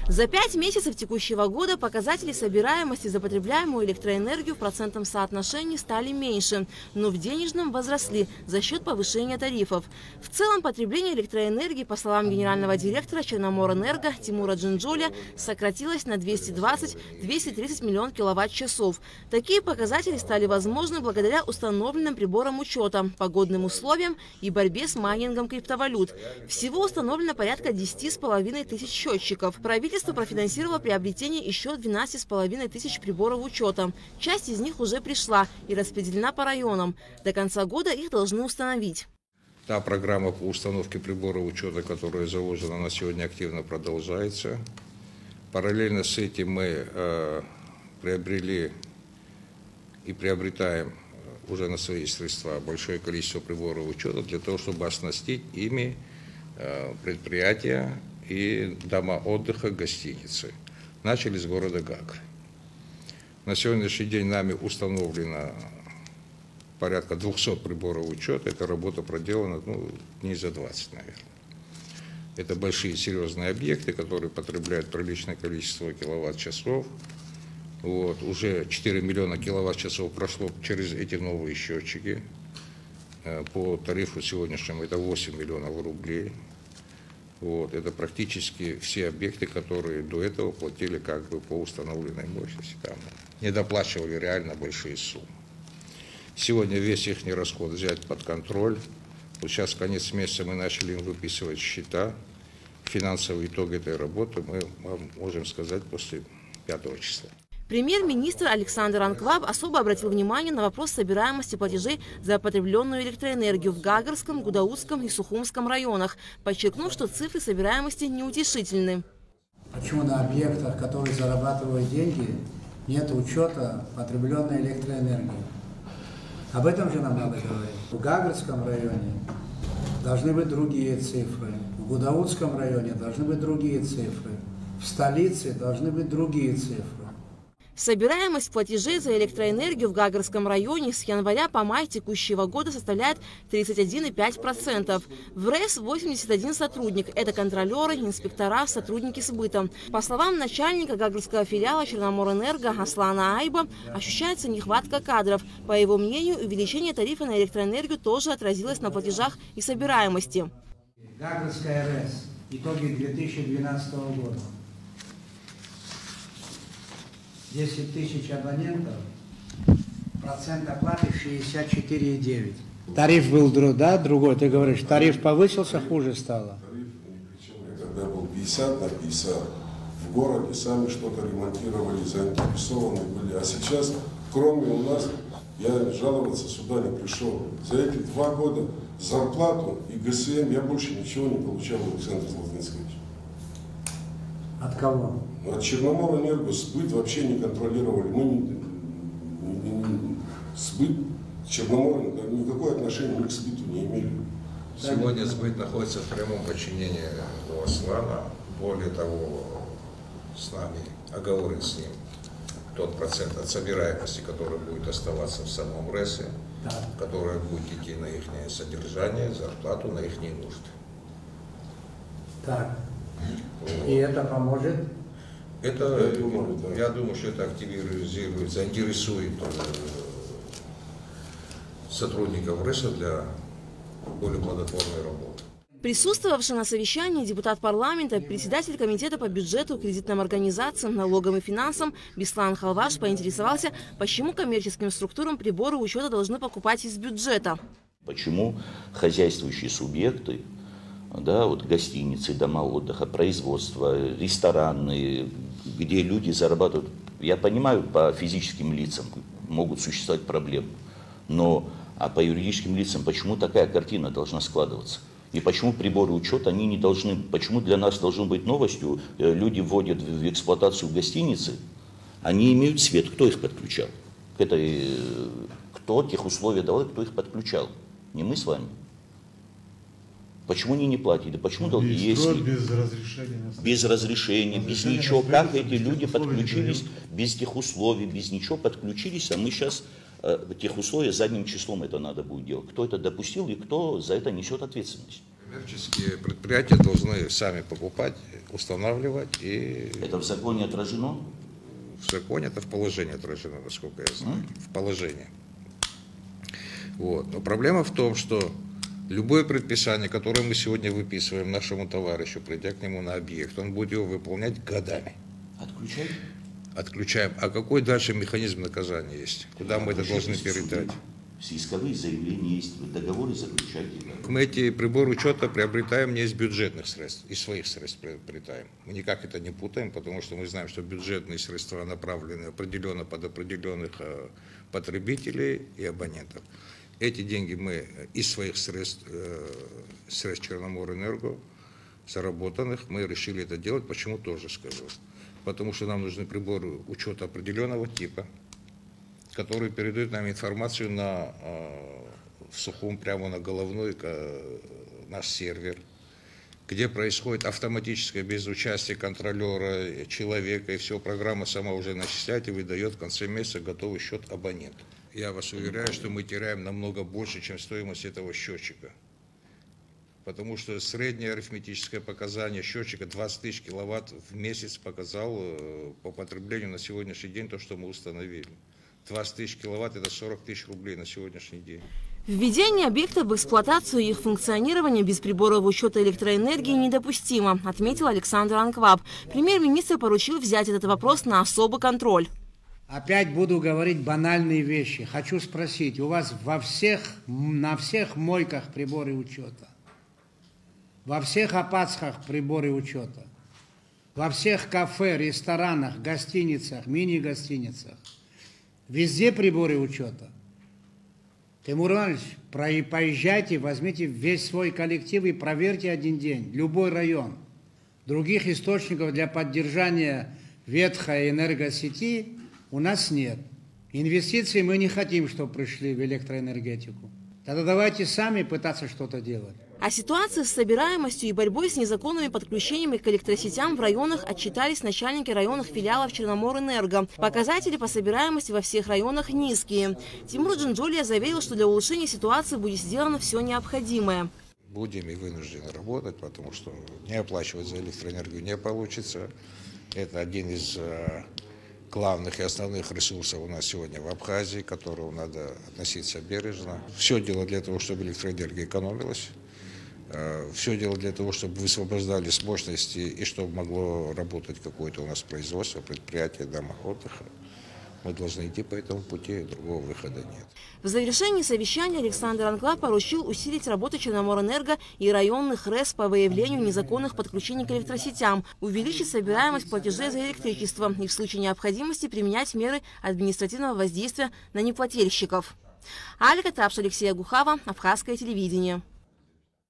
За 5 месяцев текущего года показатели собираемости за потребляемую электроэнергию в процентном соотношении стали меньше, но в денежном возросли за счет повышения тарифов. В целом потребление электроэнергии, по словам генерального директора Черноморэнерго Тимура Джинджоля, сократилось на 220-230 миллионов киловатт-часов. Такие показатели стали возможны благодаря установленным приборам учета, погодным условиям и борьбе с майнингом криптовалют. Всего установлено порядка 10,5 тысяч счетчиков. Правительство профинансировало приобретение еще 12,5 тысяч приборов учета. Часть из них уже пришла и распределена по районам. До конца года их должны установить. Та программа по установке приборов учета, которая заложена на сегодня, активно продолжается. Параллельно с этим мы приобрели и приобретаем уже на свои средства большое количество приборов учета для того, чтобы оснастить ими предприятия и дома отдыха, гостиницы. Начали с города Гагры. На сегодняшний день нами установлено порядка 200 приборов учета. Эта работа проделана дней за 20, наверное. Это большие серьезные объекты, которые потребляют приличное количество киловатт-часов. Уже 4 миллиона киловатт-часов прошло через эти новые счетчики. По тарифу сегодняшнему это 8 миллионов рублей. Это практически все объекты, которые до этого платили как бы по установленной мощности. Там недоплачивали реально большие суммы. Сегодня весь их расход взять под контроль. Сейчас в конец месяца мы начали им выписывать счета. Финансовый итог этой работы мы можем сказать после 5 числа. Премьер-министр Александр Анклав особо обратил внимание на вопрос собираемости платежей за потребленную электроэнергию в Гагарском, Гудаутском и Сухумском районах, подчеркнув, что цифры собираемости неутешительны. Почему на объектах, которые зарабатывают деньги, нет учета потребленной электроэнергии? Об этом же нам надо говорить. В Гагарском районе должны быть другие цифры, в Гудаутском районе должны быть другие цифры, в столице должны быть другие цифры. Собираемость платежей за электроэнергию в Гагарском районе с января по май текущего года составляет 31,5%. В РЭС 81 сотрудник. Это контролеры, инспектора, сотрудники сбыта. По словам начальника Гагарского филиала Черноморэнерго Аслана Айба, ощущается нехватка кадров. По его мнению, увеличение тарифа на электроэнергию тоже отразилось на платежах и собираемости. Гагарская РЭС. Итоги 2012 года. 10 тысяч абонентов, процент оплаты 64,9. Тариф был другой, ты говоришь, тариф повысился, хуже стало. Тариф, когда был 50 на 50, в городе сами что-то ремонтировали, заинтересованы были. А сейчас, кроме у нас, я жаловаться сюда не пришел. За эти 2 года зарплату и ГСМ я больше ничего не получал, Александр Золотницкий. От кого? От Черноморэнерго сбыт вообще не контролировали. Мы сбыт Черноморэнерго никакое отношение мы к сбыту не имели. Сегодня сбыт находится в прямом подчинении у Аслана. Более того, с нами оговорен с ним тот процент от собираемости, который будет оставаться в самом РЭСе, которая будет идти на их содержание, зарплату, на их нужды. Так. И это поможет? Я думаю, что это активизирует, заинтересует сотрудников РЭСа для более плодотворной работы. Присутствовавший на совещании депутат парламента, председатель комитета по бюджету, кредитным организациям, налогам и финансам Беслан Халваш поинтересовался, почему коммерческим структурам приборы учета должны покупать из бюджета. Почему хозяйствующие субъекты, гостиницы, дома отдыха, производства, рестораны, где люди зарабатывают, я понимаю, по физическим лицам могут существовать проблемы, но по юридическим лицам почему такая картина должна складываться? И почему приборы учета, они не должны, почему для нас должно быть новостью, люди вводят в эксплуатацию гостиницы, они имеют свет, кто их подключал? Кто тех условия давал, кто их подключал? Не мы с вами. Почему они не платили? Почему долги есть? Без разрешения. Без разрешения, без ничего. Как эти люди подключились, без тех условий, без ничего подключились, а мы сейчас тех условий задним числом это надо будет делать. Кто это допустил и кто за это несет ответственность? Коммерческие предприятия должны сами покупать, устанавливать. И Это в законе отражено? в законе это в положении отражено, насколько я знаю. В положении. Вот. Но проблема в том, что любое предписание, которое мы сегодня выписываем нашему товарищу, придя к нему на объект, он будет его выполнять годами. Отключать? Отключаем. А какой дальше механизм наказания есть? Куда мы это должны передать? Все исковые заявления есть, вы договоры заключаете. Мы эти приборы учета приобретаем не из бюджетных средств, из своих средств приобретаем. Мы никак это не путаем, потому что мы знаем, что бюджетные средства направлены определенно под определенных потребителей и абонентов. Эти деньги мы из своих средств Черноморэнерго, заработанных, мы решили это делать. Почему, тоже скажу. Потому что нам нужны приборы учета определенного типа, которые передают нам информацию в сухом, прямо на головной наш сервер, где происходит автоматическое, без участия контролера, человека, и все, программа сама уже начисляет и выдает в конце месяца готовый счет абоненту. Я вас уверяю, что мы теряем намного больше, чем стоимость этого счетчика. Потому что среднее арифметическое показание счетчика 20 тысяч киловатт в месяц показал по потреблению на сегодняшний день то, что мы установили. 20 тысяч киловатт – это 40 тысяч рублей на сегодняшний день. Введение объектов в эксплуатацию и их функционирование без приборов учета электроэнергии недопустимо, отметил Александр Анкваб. Премьер-министр поручил взять этот вопрос на особый контроль. Опять буду говорить банальные вещи. Хочу спросить, у вас на всех мойках приборы учета? Во всех опацхах приборы учета? Во всех кафе, ресторанах, гостиницах, мини-гостиницах? Везде приборы учета. Тимур Иванович, поезжайте, возьмите весь свой коллектив и проверьте один день, любой район. Других источников для поддержания ветхой энергосети у нас нет. Инвестиций мы не хотим, чтобы пришли в электроэнергетику. Тогда давайте сами пытаться что-то делать. О ситуации с собираемостью и борьбой с незаконными подключениями к электросетям в районах отчитались начальники районных филиалов Черноморэнерго. Показатели по собираемости во всех районах низкие. Тимур Джинджулия заверил, что для улучшения ситуации будет сделано все необходимое. Будем и вынуждены работать, потому что не оплачивать за электроэнергию не получится. Это один из главных и основных ресурсов у нас сегодня в Абхазии, к которому надо относиться бережно. Все дело для того, чтобы электроэнергия экономилась. Все дело для того, чтобы высвобождались мощности и чтобы могло работать какое-то у нас производство, предприятие, дома отдыха. Мы должны идти по этому пути, другого выхода нет. В завершении совещания Александр Анкваб поручил усилить работу Черноморэнерго и районных РЭС по выявлению незаконных подключений к электросетям, увеличить собираемость платежей за электричество и в случае необходимости применять меры административного воздействия на неплательщиков. Алька Тапш, Алексей Агухава, Абхазское телевидение.